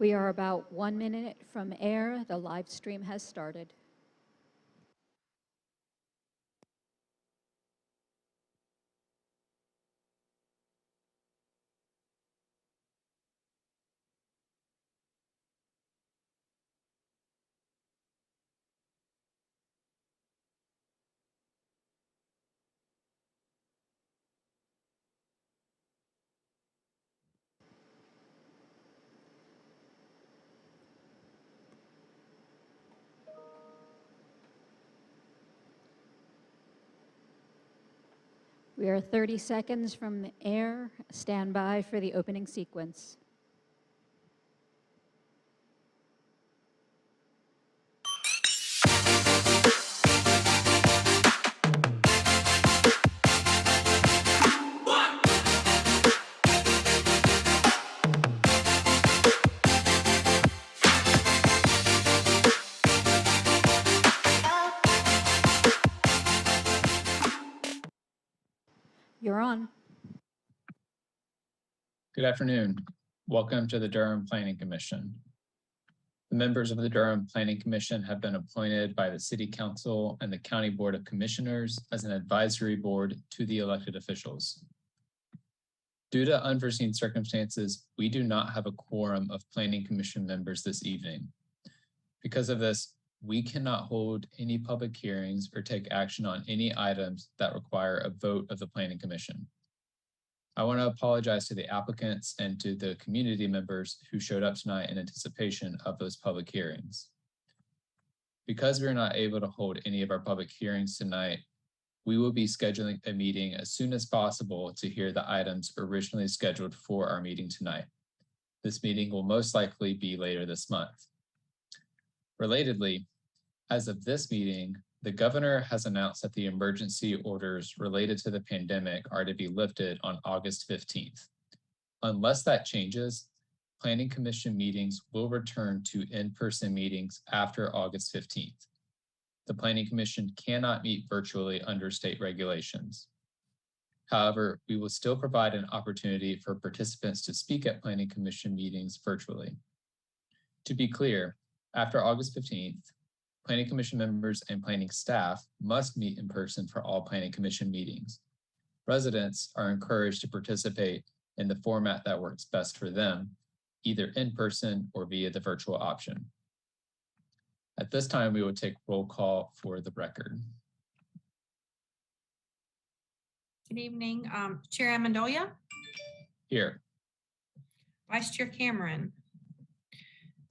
We are about 1 minute from air. The live stream has started. We are 30 seconds from air. Stand by for the opening sequence. You're on. Good afternoon. Welcome to the Durham Planning Commission. The members of the Durham Planning Commission have been appointed by the City Council and the County Board of Commissioners as an advisory board to the elected officials. Due to unforeseen circumstances, we do not have a quorum of Planning Commission members this evening. Because of this, we cannot hold any public hearings or take action on any items that require a vote of the Planning Commission. I want to apologize to the applicants and to the community members who showed up tonight in anticipation of those public hearings. Because we're not able to hold any of our public hearings tonight, we will be scheduling a meeting as soon as possible to hear the items originally scheduled for our meeting tonight. This meeting will most likely be later this month. Relatedly, as of this meeting, the governor has announced that the emergency orders related to the pandemic are to be lifted on August 15th. Unless that changes, Planning Commission meetings will return to in-person meetings after August 15th. The Planning Commission cannot meet virtually under state regulations. However, we will still provide an opportunity for participants to speak at Planning Commission meetings virtually. To be clear, after August 15th, Planning Commission members and planning staff must meet in person for all Planning Commission meetings. Residents are encouraged to participate in the format that works best for them, either in person or via the virtual option. At this time, we will take roll call for the record. Good evening, Chair Amendolia. Here. Vice Chair Cameron.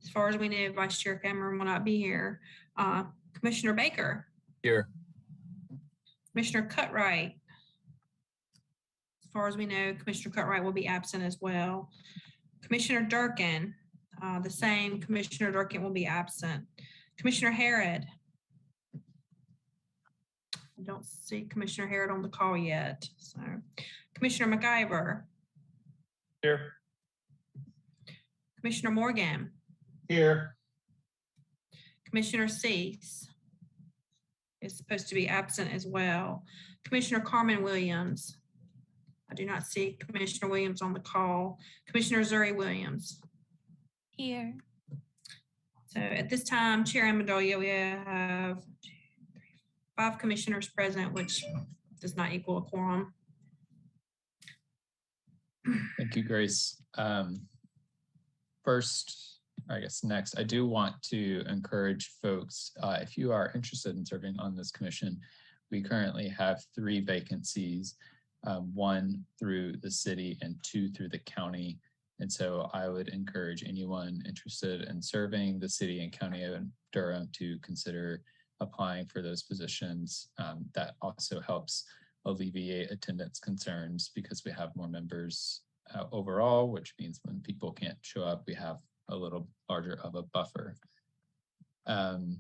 As far as we know, Vice Chair Cameron will not be here. Commissioner Baker. Here. Commissioner Cutright. As far as we know, Commissioner Cutright will be absent as well. Commissioner Durkin, the same. Commissioner Durkin will be absent. Commissioner Harrod. I don't see Commissioner Harrod on the call yet. So, Commissioner McIver. Here. Commissioner Morgan. Here. Commissioner Cease is supposed to be absent as well. Commissioner Carmen Williams. I do not see Commissioner Williams on the call. Commissioner Zuri Williams. Here. So at this time, Chair Amendolia, we have 5 commissioners present, which does not equal a quorum. Thank you, Grace. First, I guess next, I do want to encourage folks, if you are interested in serving on this commission, we currently have 3 vacancies, 1 through the city and 2 through the county. And so I would encourage anyone interested in serving the city and county of Durham to consider applying for those positions. That also helps alleviate attendance concerns because we have more members overall, which means when people can't show up, we have a little larger of a buffer. So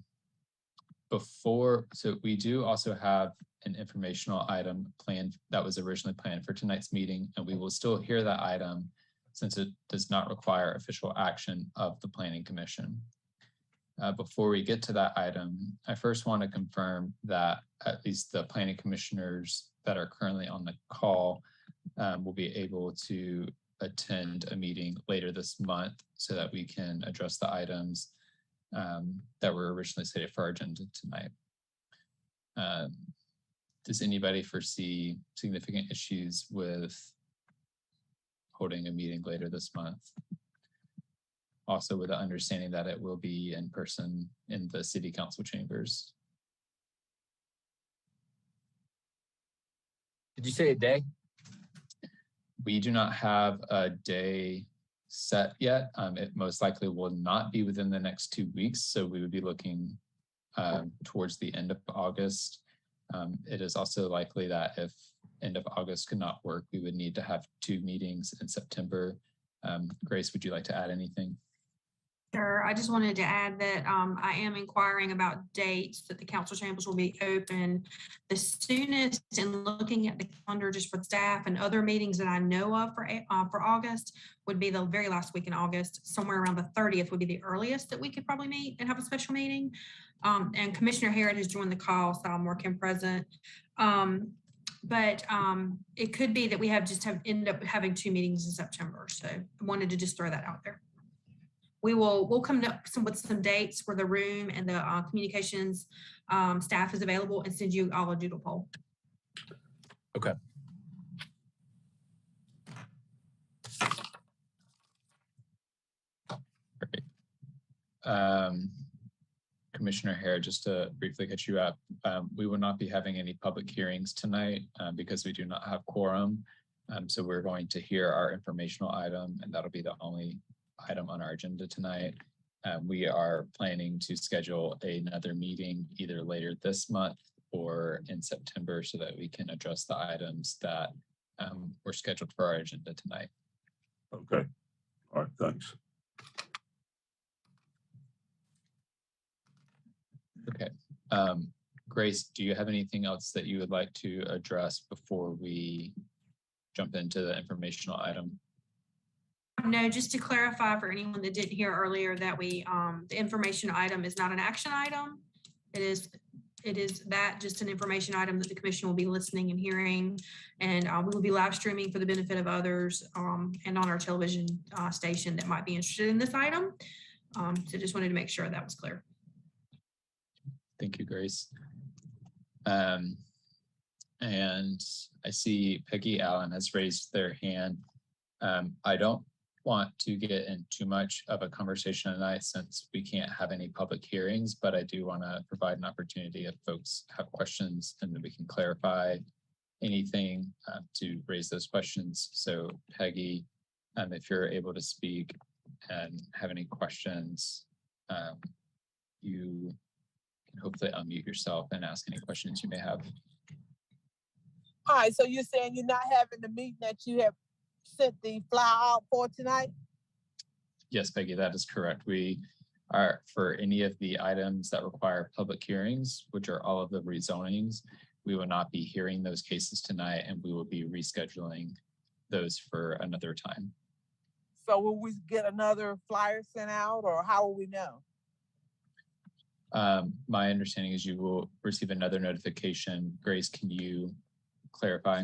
we do also have an informational item planned that was originally planned for tonight's meeting, and we will still hear that item since it does not require official action of the Planning Commission. Before we get to that item, I first want to confirm that at least the Planning Commissioners that are currently on the call will be able to attend a meeting later this month so that we can address the items that were originally slated for our agenda tonight. Does anybody foresee significant issues with holding a meeting later this month? Also with the understanding that it will be in person in the city council chambers. Did you say a day? We do not have a day set yet. It most likely will not be within the next 2 weeks. So we would be looking towards the end of August. It is also likely that if end of August could not work, we would need to have 2 meetings in September. Grace, would you like to add anything? Sure. I just wanted to add that I am inquiring about dates that the council chambers will be open. The soonest, in looking at the calendar just for staff and other meetings that I know of for August, would be the very last week in August. Somewhere around the 30th would be the earliest that we could probably meet and have a special meeting. And Commissioner Harrod has joined the call, so I'm working present. But it could be that we end up having 2 meetings in September. So I wanted to just throw that out there. We'll come up with some dates for the room and the communications staff is available and send you all a doodle poll. Okay. Great. Commissioner Harrod, just to briefly catch you up, we will not be having any public hearings tonight because we do not have quorum. So we're going to hear our informational item, and that'll be the only item on our agenda tonight. We are planning to schedule another meeting either later this month or in September so that we can address the items that were scheduled for our agenda tonight. Okay. All right, thanks. Okay. Grace, do you have anything else that you would like to address before we jump into the informational item? No, just to clarify for anyone that didn't hear earlier that the information item is not an action item. It is just an information item that the commission will be listening and hearing, and we will be live streaming for the benefit of others and on our television station that might be interested in this item. So just wanted to make sure that was clear. Thank you, Grace. And I see Peggy Allen has raised their hand. I don't want to get in too much of a conversation tonight since we can't have any public hearings, but I do want to provide an opportunity if folks have questions and then we can clarify anything to raise those questions. So Peggy, if you're able to speak and have any questions, you can hopefully unmute yourself and ask any questions you may have. Hi, so you're saying you're not having the meeting that you have sent the flyer out for tonight? Yes, Peggy, that is correct. We are, for any of the items that require public hearings, which are all of the rezonings, we will not be hearing those cases tonight and we will be rescheduling those for another time. So will we get another flyer sent out, or how will we know? My understanding is you will receive another notification. Grace, can you clarify?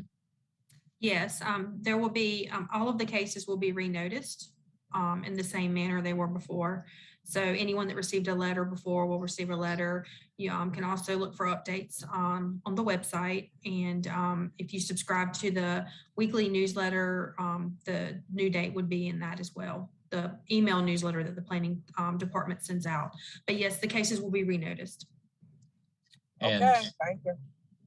Yes, there will be, all of the cases will be renoticed in the same manner they were before. So anyone that received a letter before will receive a letter. You can also look for updates on the website. And if you subscribe to the weekly newsletter, the new date would be in that as well. The email newsletter that the planning department sends out. But yes, the cases will be renoticed. And okay, thank you.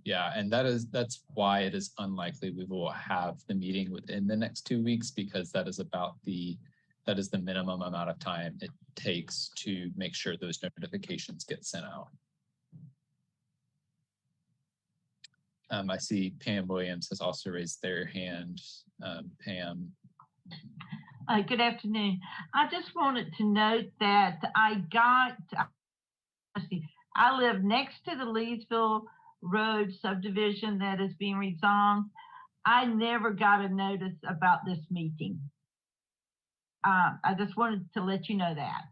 yeah, and that's why it is unlikely we will have the meeting within the next 2 weeks, because that is the minimum amount of time it takes to make sure those notifications get sent out. I see Pam Williams has also raised their hand. Pam. Good afternoon. I just wanted to note that I live next to the Leesville Road subdivision that is being rezoned. I never got a notice about this meeting. I just wanted to let you know that.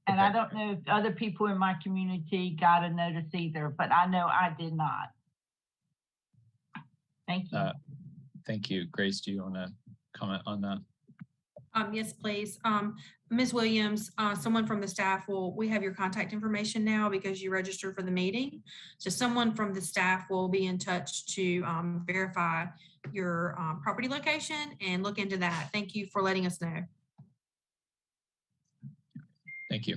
And okay. I don't know if other people in my community got a notice either, but I know I did not. Thank you. Thank you. Grace, do you want to comment on that? Yes, please. Ms. Williams, someone from the staff we have your contact information now because you registered for the meeting. So someone from the staff will be in touch to verify your property location and look into that. Thank you for letting us know. Thank you.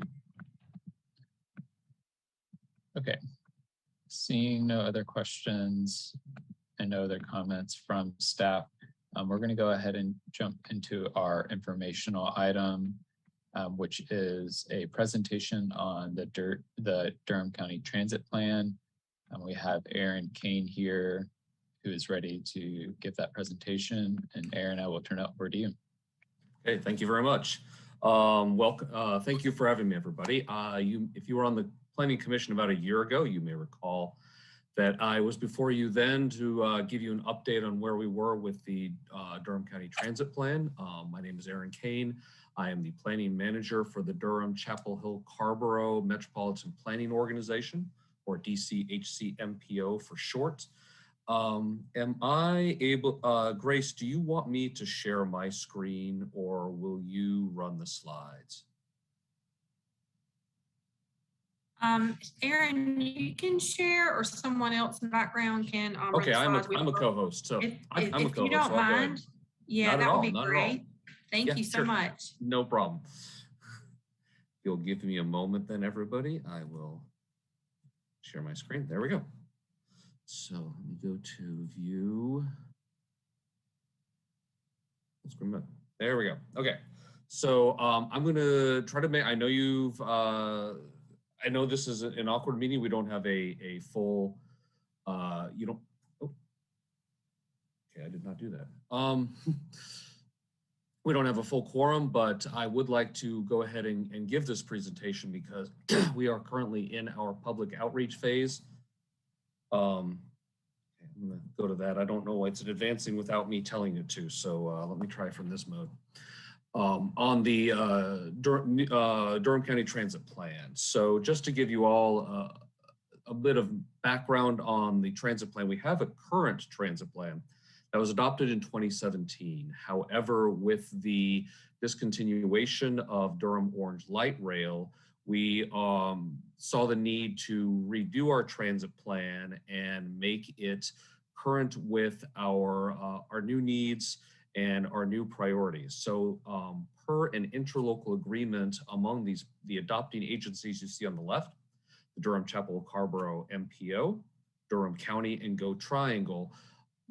Okay. Seeing no other questions and no other comments from staff, we're going to go ahead and jump into our informational item, which is a presentation on the Durham County Transit Plan. We have Aaron Kane here, who is ready to give that presentation. And Aaron, I will turn it over to you. Okay, thank you very much. Welcome. Thank you for having me, everybody. If you were on the Planning Commission about a year ago, you may recall that I was before you then to give you an update on where we were with the Durham County Transit Plan. My name is Aaron Kane. I am the planning manager for the Durham Chapel Hill Carrboro Metropolitan Planning Organization, or DCHC-MPO for short. Am I able, Grace, do you want me to share my screen or will you run the slides? Aaron, you can share, or someone else in the background can. Okay, I'm a co-host, so I'm a co-host. If you don't mind, yeah, that would be great. Thank you so much. No problem. You'll give me a moment then, everybody. I will share my screen. There we go. So let me go to view. There we go. Okay. So I'm going to try to make, I know you've, I know this is an awkward meeting. We don't have a full, you don't, oh, okay, I did not do that. We don't have a full quorum, but I would like to go ahead and give this presentation because we are currently in our public outreach phase. I'm gonna go to that. I don't know why it's advancing without me telling it to, so let me try from this mode. On the Durham County Transit Plan. So just to give you all a bit of background on the transit plan, we have a current transit plan that was adopted in 2017. However, with the discontinuation of Durham Orange Light Rail, we saw the need to redo our transit plan and make it current with our new needs and our new priorities. So per an interlocal agreement among the adopting agencies you see on the left, the Durham Chapel Carrboro MPO, Durham County, and Go Triangle,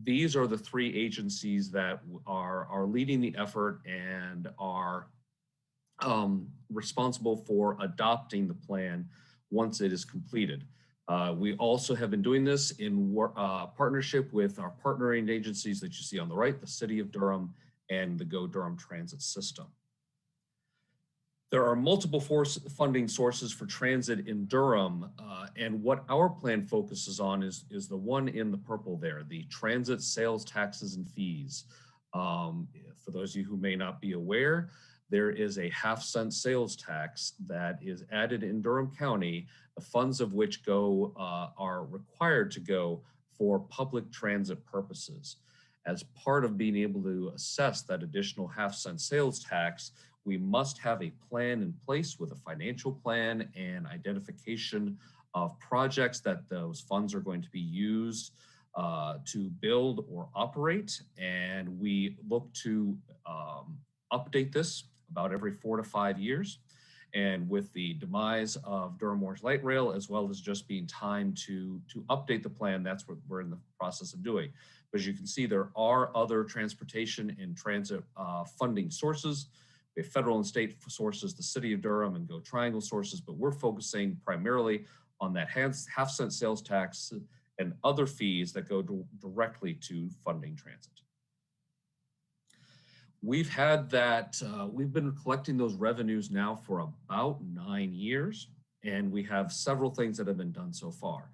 these are the three agencies that are leading the effort and are responsible for adopting the plan once it is completed. We also have been doing this in partnership with our partnering agencies that you see on the right, the City of Durham and the Go Durham Transit System. There are multiple funding sources for transit in Durham, and what our plan focuses on is the one in the purple there, the transit sales taxes and fees. For those of you who may not be aware, there is a half-cent sales tax that is added in Durham County, the funds of which are required to go for public transit purposes. As part of being able to assess that additional half-cent sales tax, we must have a plan in place with a financial plan and identification of projects that those funds are going to be used to build or operate. And we look to update this about every 4 to 5 years. And with the demise of Durham Orange Light Rail, as well as just being time to update the plan, that's what we're in the process of doing. But as you can see, there are other transportation and transit funding sources. We have federal and state sources, the City of Durham and Go Triangle sources, but we're focusing primarily on that half-cent sales tax and other fees that go directly to funding transit. We've had that, we've been collecting those revenues now for about 9 years, and we have several things that have been done so far.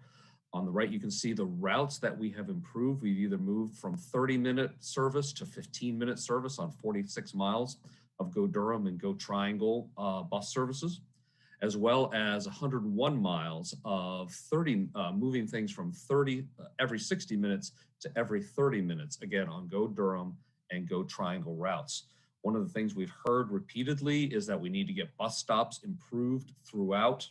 On the right, you can see the routes that we have improved. We've either moved from 30-minute service to 15-minute service on 46 miles of Go Durham and Go Triangle bus services, as well as 101 miles of moving things from 30 every 60 minutes to every 30 minutes, again, on Go Durham and Go Triangle routes. One of the things we've heard repeatedly is that we need to get bus stops improved throughout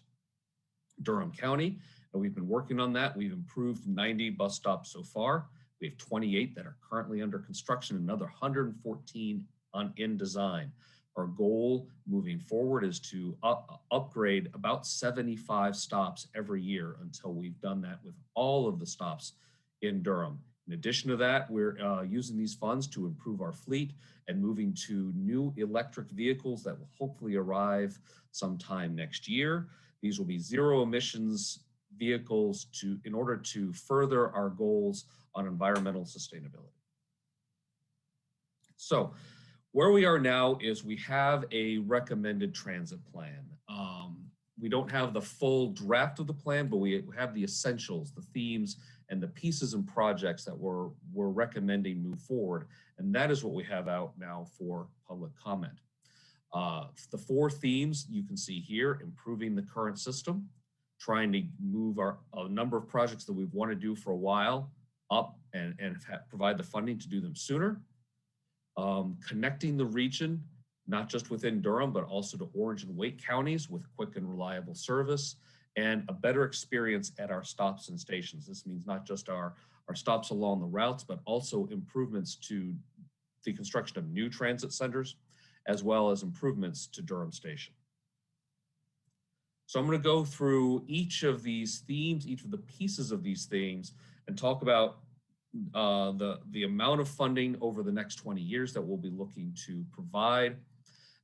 Durham County, and we've been working on that. We've improved 90 bus stops so far. We have 28 that are currently under construction, another 114 in design. Our goal moving forward is to upgrade about 75 stops every year until we've done that with all of the stops in Durham. In addition to that, we're using these funds to improve our fleet and moving to new electric vehicles that will hopefully arrive sometime next year. These will be zero emissions vehicles in order to further our goals on environmental sustainability. So where we are now is we have a recommended transit plan. We don't have the full draft of the plan, but we have the essentials, the themes, and the pieces and projects that we're recommending move forward. And that is what we have out now for public comment. The 4 themes you can see here: improving the current system, trying to move a number of projects that we've wanted to do for a while up and provide the funding to do them sooner. Connecting the region, not just within Durham, but also to Orange and Wake counties with quick and reliable service, and a better experience at our stops and stations. This means not just our stops along the routes, but also improvements to the construction of new transit centers, as well as improvements to Durham Station. So I'm going to go through each of these themes, each of the pieces of these themes, and talk about the amount of funding over the next 20 years that we'll be looking to provide,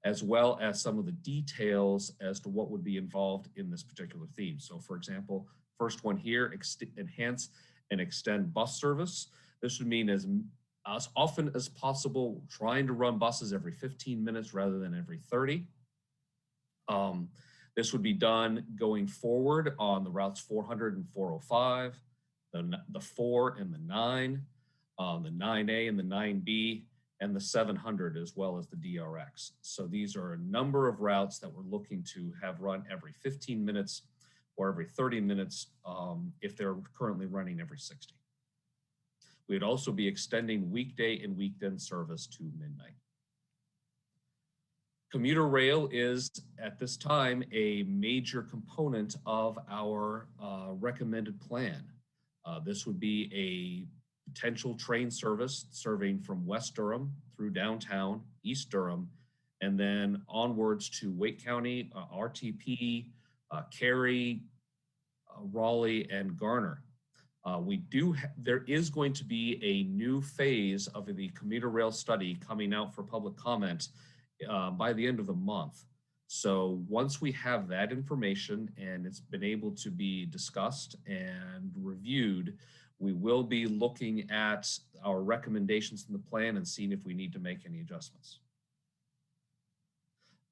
as well as some of the details as to what would be involved in this particular theme. So for example, first one here, enhance and extend bus service. This would mean as often as possible, trying to run buses every 15 minutes rather than every 30. This would be done going forward on the routes 400 and 405, the 4 and the 9, the 9A and the 9B, and the 700, as well as the DRX. So these are a number of routes that we're looking to have run every 15 minutes or every 30 minutes if they're currently running every 60. We'd also be extending weekday and weekend service to midnight. Commuter rail is, at this time, a major component of our recommended plan. This would be a potential train service serving from West Durham through downtown, East Durham, and then onwards to Wake County, RTP, Cary, Raleigh, and Garner. There is going to be a new phase of the commuter rail study coming out for public comment by the end of the month. So once we have that information and it's been able to be discussed and reviewed, we will be looking at our recommendations in the plan and seeing if we need to make any adjustments.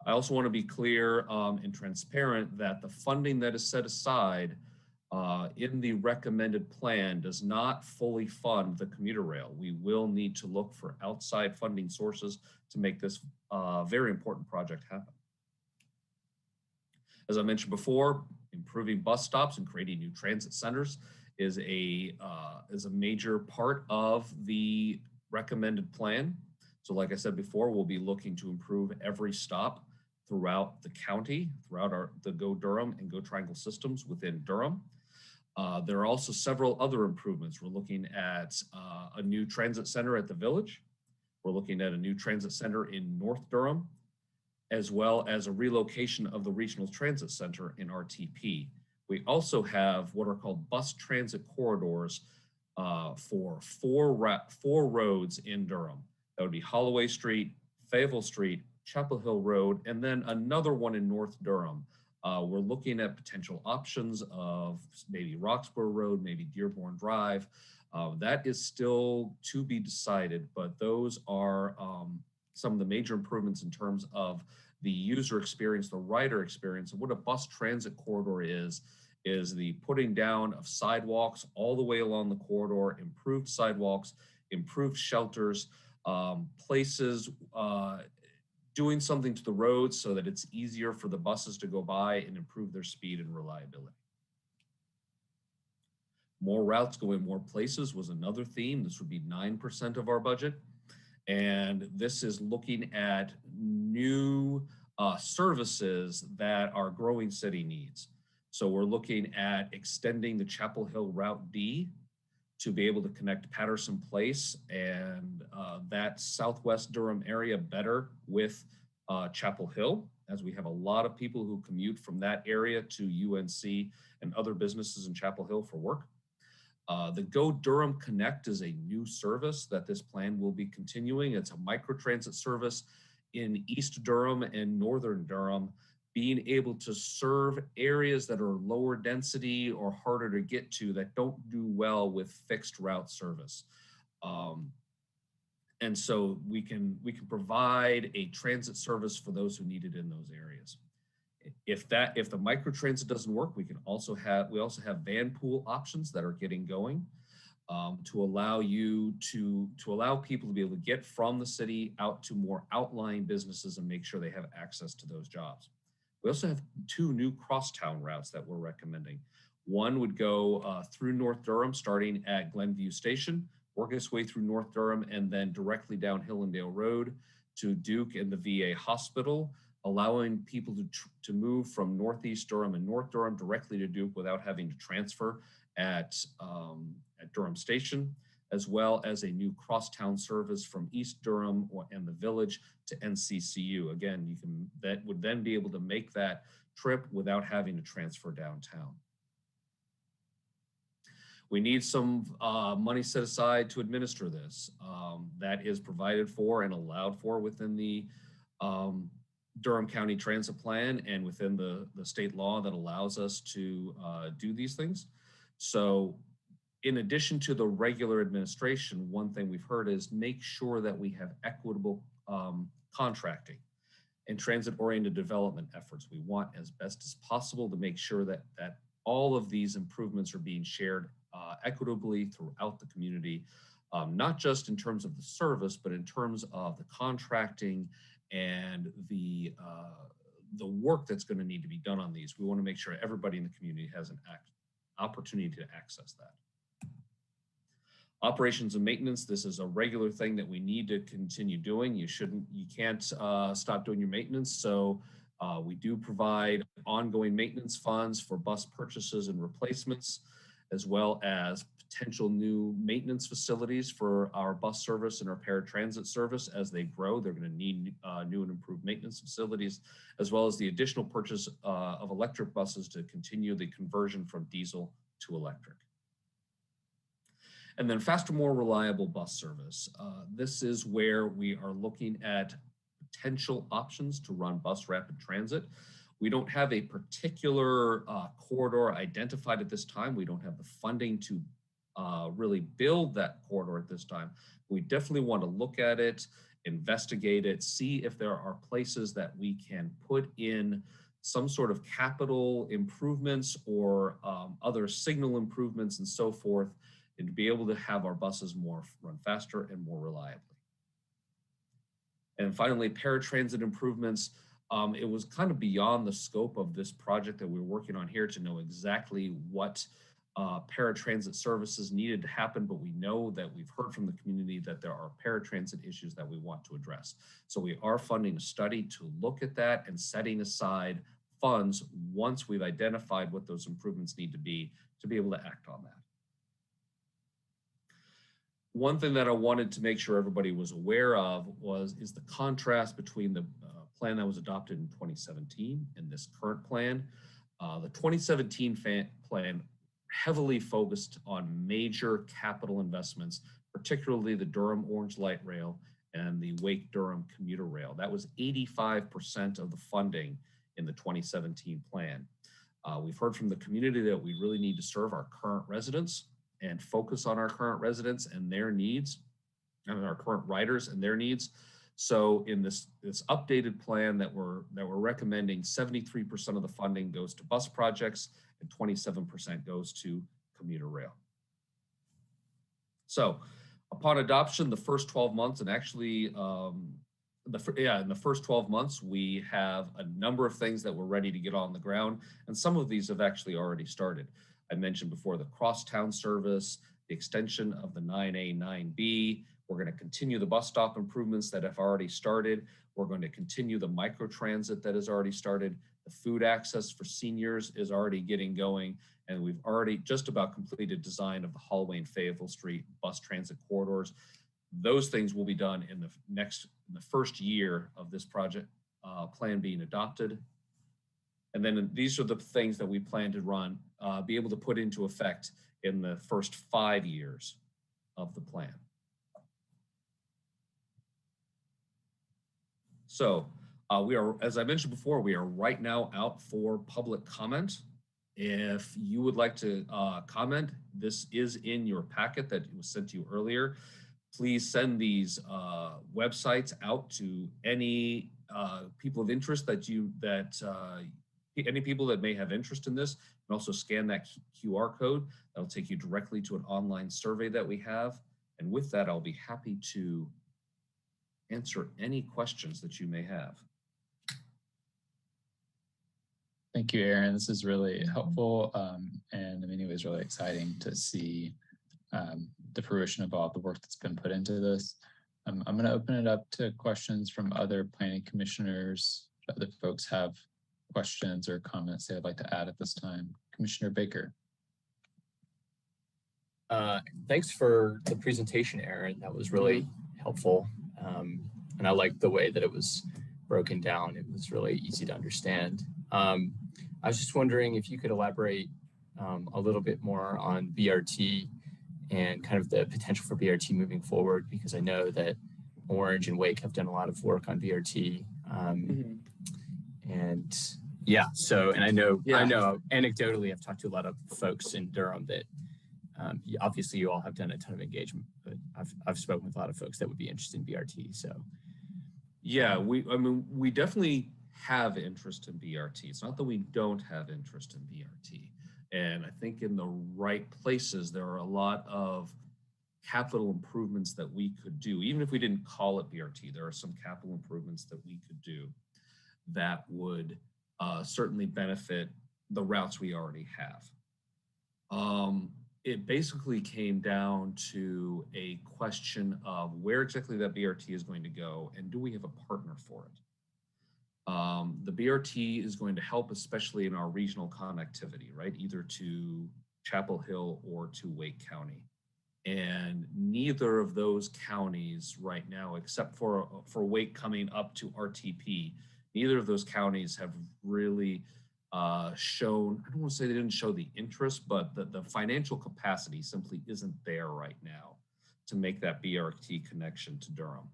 I also want to be clear and transparent that the funding that is set aside in the recommended plan does not fully fund the commuter rail. We will need to look for outside funding sources to make this very important project happen. As I mentioned before, improving bus stops and creating new transit centers is a major part of the recommended plan. So like I said before, we'll be looking to improve every stop throughout the county, throughout the Go Durham and Go Triangle systems within Durham. There are also several other improvements. We're looking at a new transit center at the Village. We're looking at a new transit center in North Durham, as well as a relocation of the Regional Transit Center in RTP. We also have what are called bus transit corridors for four roads in Durham. That would be Holloway Street, Fayetteville Street, Chapel Hill Road, and then another one in North Durham. We're looking at potential options of maybe Roxborough Road, maybe Dearborn Drive. That is still to be decided, but those are some of the major improvements in terms of the user experience, the rider experience. And what a bus transit corridor is the putting down of sidewalks all the way along the corridor, improved sidewalks, improved shelters, places, doing something to the roads so that it's easier for the buses to go by and improve their speed and reliability. More routes going more places was another theme. This would be 9% of our budget. And this is looking at new services that our growing city needs. So we're looking at extending the Chapel Hill Route D to be able to connect Patterson Place and that Southwest Durham area better with Chapel Hill, as we have a lot of people who commute from that area to UNC and other businesses in Chapel Hill for work. The Go Durham Connect is a new service that this plan will be continuing. It's a microtransit service in East Durham and Northern Durham, being able to serve areas that are lower density or harder to get to that don't do well with fixed route service. And so we can provide a transit service for those who need it in those areas. If the microtransit doesn't work, we also have van pool options that are getting going to allow people to be able to get from the city out to more outlying businesses and make sure they have access to those jobs. We also have 2 new crosstown routes that we're recommending. One would go through North Durham, starting at Glenview Station, work its way through North Durham, and then directly down Hillendale Road to Duke and the VA Hospital, allowing people to move from Northeast Durham and North Durham directly to Duke without having to transfer at Durham Station, as well as a new crosstown service from East Durham and the Village to NCCU. Again, that would then be able to make that trip without having to transfer downtown. We need some money set aside to administer this. That is provided for and allowed for within the Durham County Transit Plan and within the state law that allows us to do these things. So in addition to the regular administration, one thing we've heard is make sure that we have equitable contracting and transit-oriented development efforts. We want as best as possible to make sure that all of these improvements are being shared equitably throughout the community, not just in terms of the service, but in terms of the contracting and the work that's going to need to be done on these. We want to make sure everybody in the community has an opportunity to access that. Operations and maintenance, this is a regular thing that we need to continue doing. You can't stop doing your maintenance. So we do provide ongoing maintenance funds for bus purchases and replacements, as well as potential new maintenance facilities for our bus service and our paratransit service. As they grow, they're going to need new and improved maintenance facilities, as well as the additional purchase of electric buses to continue the conversion from diesel to electric. And then faster, more reliable bus service. This is where we are looking at potential options to run bus rapid transit. We don't have a particular corridor identified at this time. We don't have the funding to really build that corridor at this time. We definitely want to look at it, investigate it, see if there are places that we can put in some sort of capital improvements or other signal improvements and so forth, and to be able to have our buses run faster and more reliably. And finally, paratransit improvements. It was kind of beyond the scope of this project that we were working on here to know exactly what paratransit services needed to happen, but we know that we've heard from the community that there are paratransit issues that we want to address. So we are funding a study to look at that and setting aside funds once we've identified what those improvements need to be able to act on that. One thing that I wanted to make sure everybody was aware of is the contrast between the plan that was adopted in 2017 and this current plan. The 2017 plan heavily focused on major capital investments, particularly the Durham Orange Light Rail and the Wake Durham commuter rail. That was 85% of the funding in the 2017 plan. We've heard from the community that we really need to serve our current residents and focus on our current residents and their needs, and our current riders and their needs. So in this updated plan that we're recommending, 73% of the funding goes to bus projects and 27% goes to commuter rail. So upon adoption, the first 12 months, and actually in the first 12 months, we have a number of things that we're ready to get on the ground, and some of these have actually already started. I mentioned before the crosstown service, the extension of the 9A, 9B. We're going to continue the bus stop improvements that have already started. We're going to continue the micro transit that has already started. The food access for seniors is already getting going. And we've already just about completed design of the hallway in Fayetteville Street bus transit corridors. Those things will be done in the first year of this project plan being adopted. And then these are the things that we plan to run, be able to put into effect in the first 5 years of the plan. So we are, as I mentioned before, we are right now out for public comment. If you would like to comment, this is in your packet that was sent to you earlier. Please send these websites out to any people of interest any people that may have interest in this, and also scan that QR code. That'll take you directly to an online survey that we have. And with that, I'll be happy to answer any questions that you may have. Thank you, Aaron. This is really helpful, and in many ways really exciting to see the fruition of all the work that's been put into this. I'm going to open it up to questions from other planning commissioners. Other folks have questions or comments they'd like to add at this time. Commissioner Baker. Thanks for the presentation, Aaron. That was really helpful. And I liked the way that it was broken down. It was really easy to understand. I was just wondering if you could elaborate a little bit more on BRT and kind of the potential for BRT moving forward, because I know that Orange and Wake have done a lot of work on BRT. And yeah, so, and I know anecdotally, I've talked to a lot of folks in Durham that obviously you all have done a ton of engagement, but I've spoken with a lot of folks that would be interested in BRT. So yeah, we definitely have interest in BRT. It's not that we don't have interest in BRT. And I think in the right places, there are a lot of capital improvements that we could do. Even if we didn't call it BRT, there are some capital improvements that we could do that would certainly benefit the routes we already have. It basically came down to a question of where exactly that BRT is going to go and do we have a partner for it? The BRT is going to help, especially in our regional connectivity, right? Either to Chapel Hill or to Wake County. And neither of those counties right now, except for Wake coming up to RTP, neither of those counties have really shown, I don't want to say they didn't show the interest, but the financial capacity simply isn't there right now to make that BRT connection to Durham.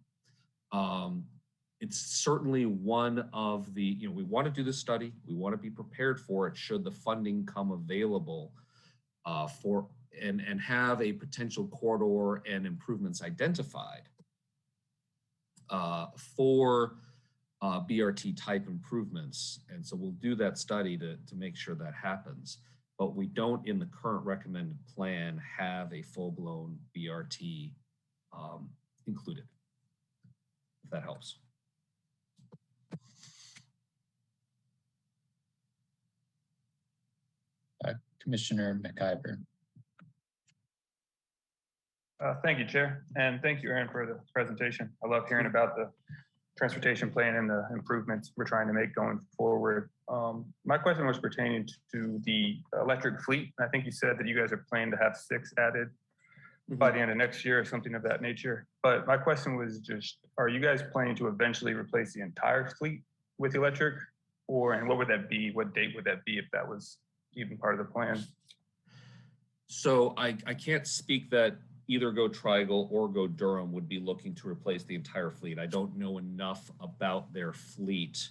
It's certainly one of the, we want to do this study. We want to be prepared for it should the funding come available and have a potential corridor and improvements identified for BRT type improvements. And so we'll do that study to make sure that happens. But we don't, in the current recommended plan, have a full-blown BRT included, if that helps. Commissioner McIver. Thank you, Chair, and thank you, Aaron, for the presentation. I love hearing about the transportation plan and the improvements we're trying to make going forward. My question was pertaining to the electric fleet. I think you said that you guys are planning to have 6 added by the end of next year or something of that nature. But my question was just, are you guys planning to eventually replace the entire fleet with electric? And what would that be? What date would that be if that was even part of the plan? So I can't speak that either Go Triangle or Go Durham would be looking to replace the entire fleet. I don't know enough about their fleet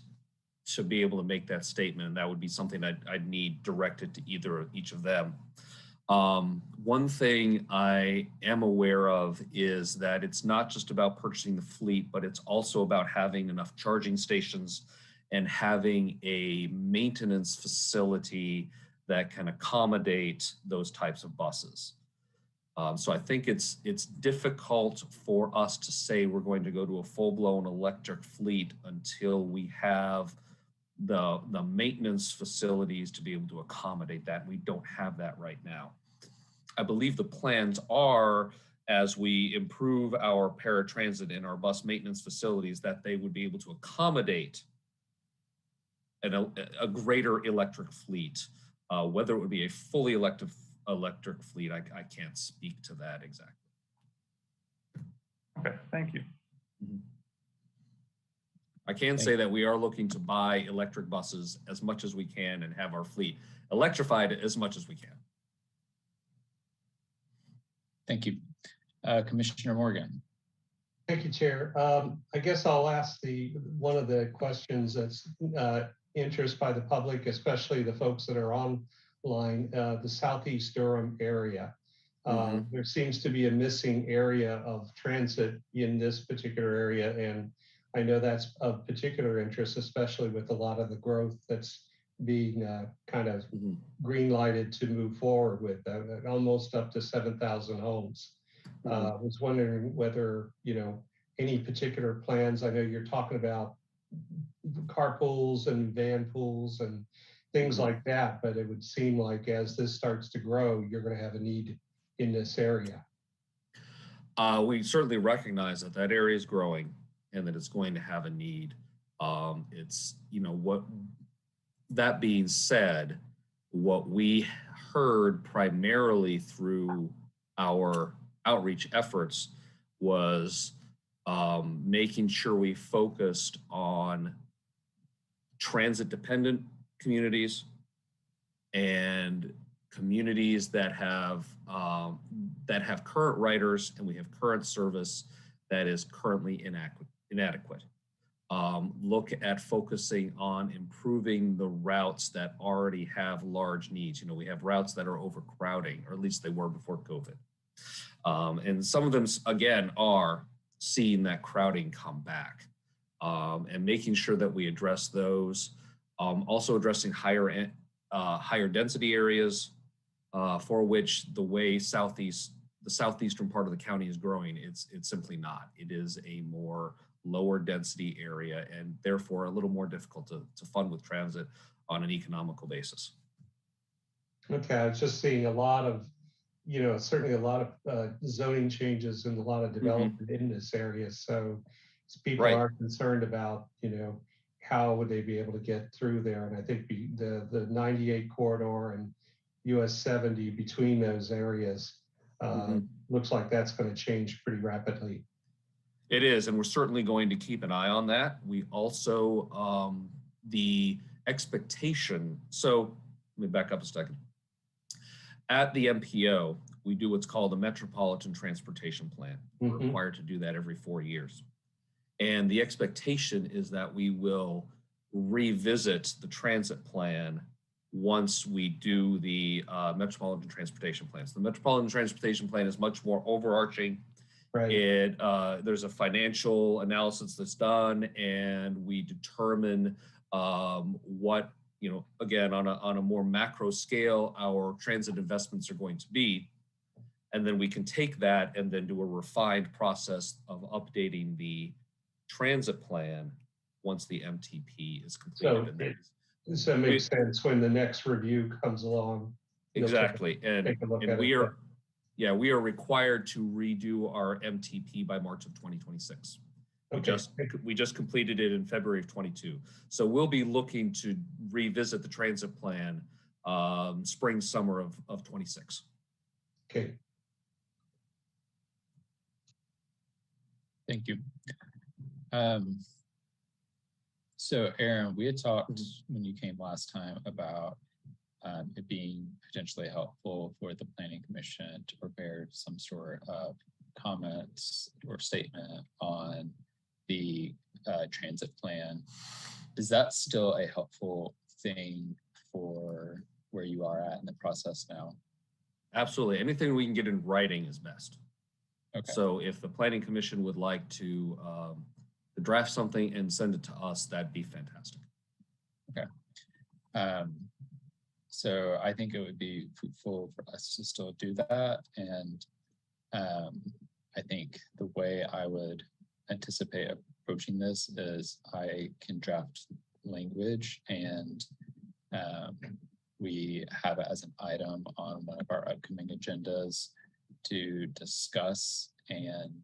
to be able to make that statement. And that would be something I'd need directed to each of them. One thing I am aware of is that it's not just about purchasing the fleet, but it's also about having enough charging stations and having a maintenance facility that can accommodate those types of buses. So I think it's difficult for us to say we're going to go to a full-blown electric fleet until we have the maintenance facilities to be able to accommodate that. We don't have that right now. I believe the plans are as we improve our paratransit and our bus maintenance facilities, that they would be able to accommodate a greater electric fleet. Whether it would be a fully electric fleet, I can't speak to that exactly. Okay, thank you. I can say that we are looking to buy electric buses as much as we can and have our fleet electrified as much as we can. Thank you. Commissioner Morgan. Thank you, Chair. I guess I'll ask one of the questions that's interest by the public, especially the folks that are online, the Southeast Durham area. There seems to be a missing area of transit in this particular area, and I know that's of particular interest, especially with a lot of the growth that's being kind of green lighted to move forward with, almost up to 7,000 homes. Was wondering whether, any particular plans. I know you're talking about carpools and van pools and things like that, but it would seem like as this starts to grow, you're going to have a need in this area. We certainly recognize that that area is growing and that it's going to have a need. That being said, what we heard primarily through our outreach efforts was making sure we focused on transit dependent communities and communities that have current riders, and we have current service that is currently inadequate. Look at focusing on improving the routes that already have large needs. We have routes that are overcrowding, or at least they were before COVID. And some of them, again, are seeing that crowding come back, and making sure that we address those. Also addressing higher density areas, for which the way the southeastern part of the county is growing, it's simply not. It is a more lower density area, and therefore a little more difficult to fund with transit on an economical basis. Okay, I was just seeing a lot of, certainly a lot of zoning changes and a lot of development in this area. So people are concerned about, how would they be able to get through there? And I think the 98 corridor and US 70 between those areas looks like that's going to change pretty rapidly. It is, and we're certainly going to keep an eye on that. We also, the expectation, so let me back up a second. At the MPO, we do what's called a Metropolitan Transportation Plan. We're required to do that every 4 years. And the expectation is that we will revisit the transit plan once we do the Metropolitan Transportation Plans. The Metropolitan Transportation Plan is much more overarching. Right. There's a financial analysis that's done, and we determine what, again, on a more macro scale, our transit investments are going to be. And then we can take that and then do a refined process of updating the transit plan once the MTP is completed. So it makes sense when the next review comes along. Exactly. And we are required to redo our MTP by March of 2026. Okay. We just completed it in February of 22. So we'll be looking to revisit the transit plan spring, summer of 26. Okay. Thank you. So Aaron, we had talked when you came last time about it being potentially helpful for the Planning Commission to prepare some sort of comments or statement on the transit plan. Is that still a helpful thing for where you are at in the process now? Absolutely. Anything we can get in writing is best. Okay. So if the Planning Commission would like to draft something and send it to us, that'd be fantastic. Okay. So I think it would be fruitful for us to still do that. And I think the way I would anticipate approaching this is I can draft language and we have it as an item on one of our upcoming agendas to discuss and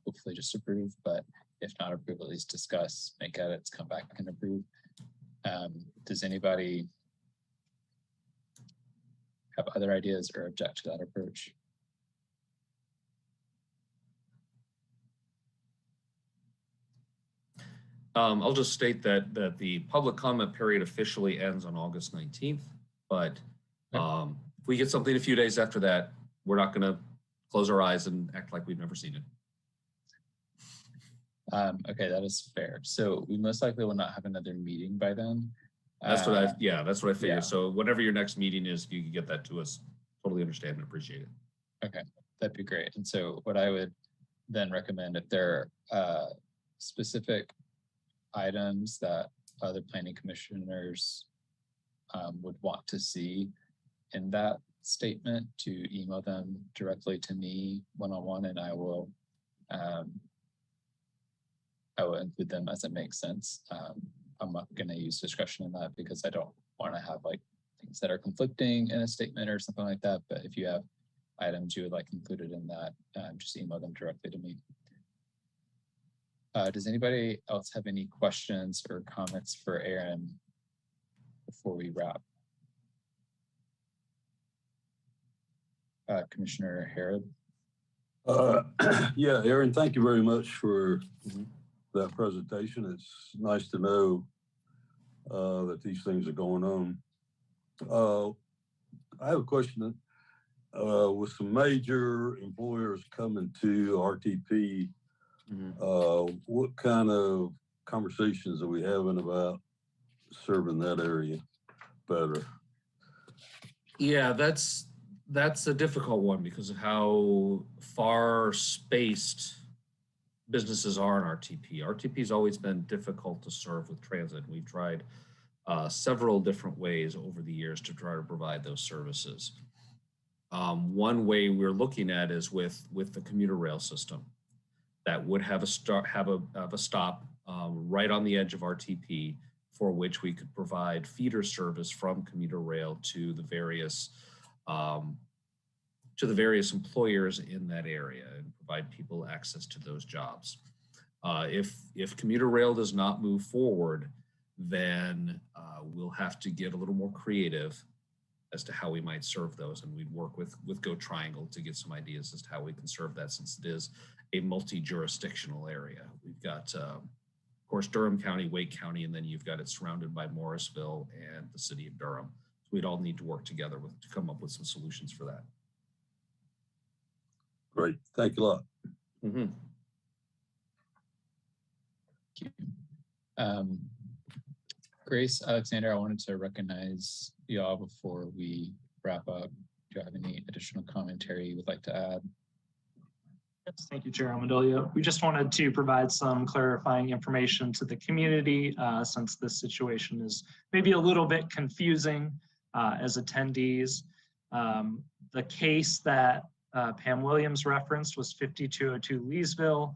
hopefully just approve, but if not approve, at least discuss, make edits, come back and approve. Does anybody have other ideas or object to that approach? I'll just state that the public comment period officially ends on August 19th, but if we get something a few days after that, we're not going to close our eyes and act like we've never seen it. Okay, that is fair. So we most likely will not have another meeting by then. That's what I figured. Yeah. So whatever your next meeting is, if you could get that to us, totally understand and appreciate it. Okay, that'd be great. And so what I would then recommend, if there are specific items that other planning commissioners would want to see in that statement, to email them directly to me one-on-one, and I will include them as it makes sense. I'm not going to use discretion in that because I don't want to have like things that are conflicting in a statement or something like that. But if you have items you would like included in that, just email them directly to me. Does anybody else have any questions or comments for Aaron before we wrap? Commissioner Harrod? Yeah, Aaron, thank you very much for that presentation. It's nice to know that these things are going on. I have a question. With some major employers coming to RTP, what kind of conversations are we having about serving that area better? Yeah, that's a difficult one because of how far spaced businesses are in RTP. RTP has always been difficult to serve with transit. We've tried several different ways over the years to try to provide those services. One way we're looking at is with the commuter rail system that would have a stop right on the edge of RTP, for which we could provide feeder service from commuter rail to the various employers in that area and provide people access to those jobs. If commuter rail does not move forward, then we'll have to get a little more creative as to how we might serve those, and we'd work with Go Triangle to get some ideas as to how we can serve that, since it is a multi-jurisdictional area. We've got, of course, Durham County, Wake County, and then you've got it surrounded by Morrisville and the city of Durham. So we'd all need to work together to come up with some solutions for that. Great, thank you a lot. Thank you. Grace, Alexander, I wanted to recognize you all before we wrap up. Do you have any additional commentary you would like to add? Yes, thank you, Chair Amendolia. We just wanted to provide some clarifying information to the community since this situation is maybe a little bit confusing as attendees. The case that Pam Williams referenced was 5202 Leesville.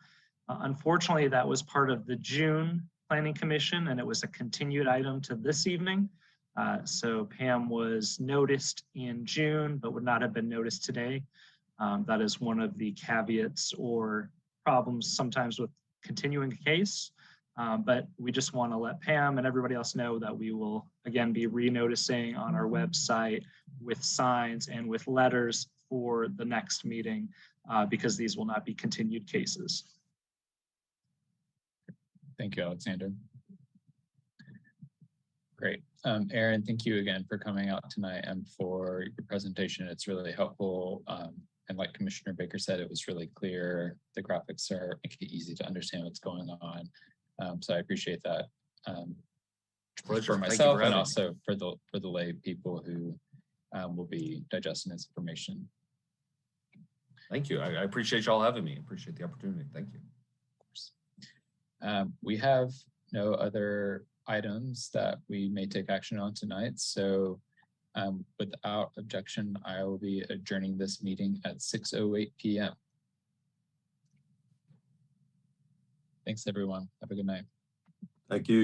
Unfortunately, that was part of the June Planning Commission, and it was a continued item to this evening. So Pam was noticed in June, but would not have been noticed today. That is one of the caveats or problems sometimes with continuing a case. But we just want to let Pam and everybody else know that we will again be re-noticing on our website with signs and with letters for the next meeting because these will not be continued cases. Thank you, Alexander. Great. Aaron, thank you again for coming out tonight and for your presentation. It's really helpful. And like Commissioner Baker said, it was really clear. The graphics are making it easy to understand what's going on. So I appreciate that for myself and also for the lay people who will be digesting this information. Thank you. I appreciate y'all having me. I appreciate the opportunity. Thank you. We have no other items that we may take action on tonight. So without objection, I will be adjourning this meeting at 6:08 p.m. Thanks, everyone. Have a good night. Thank you.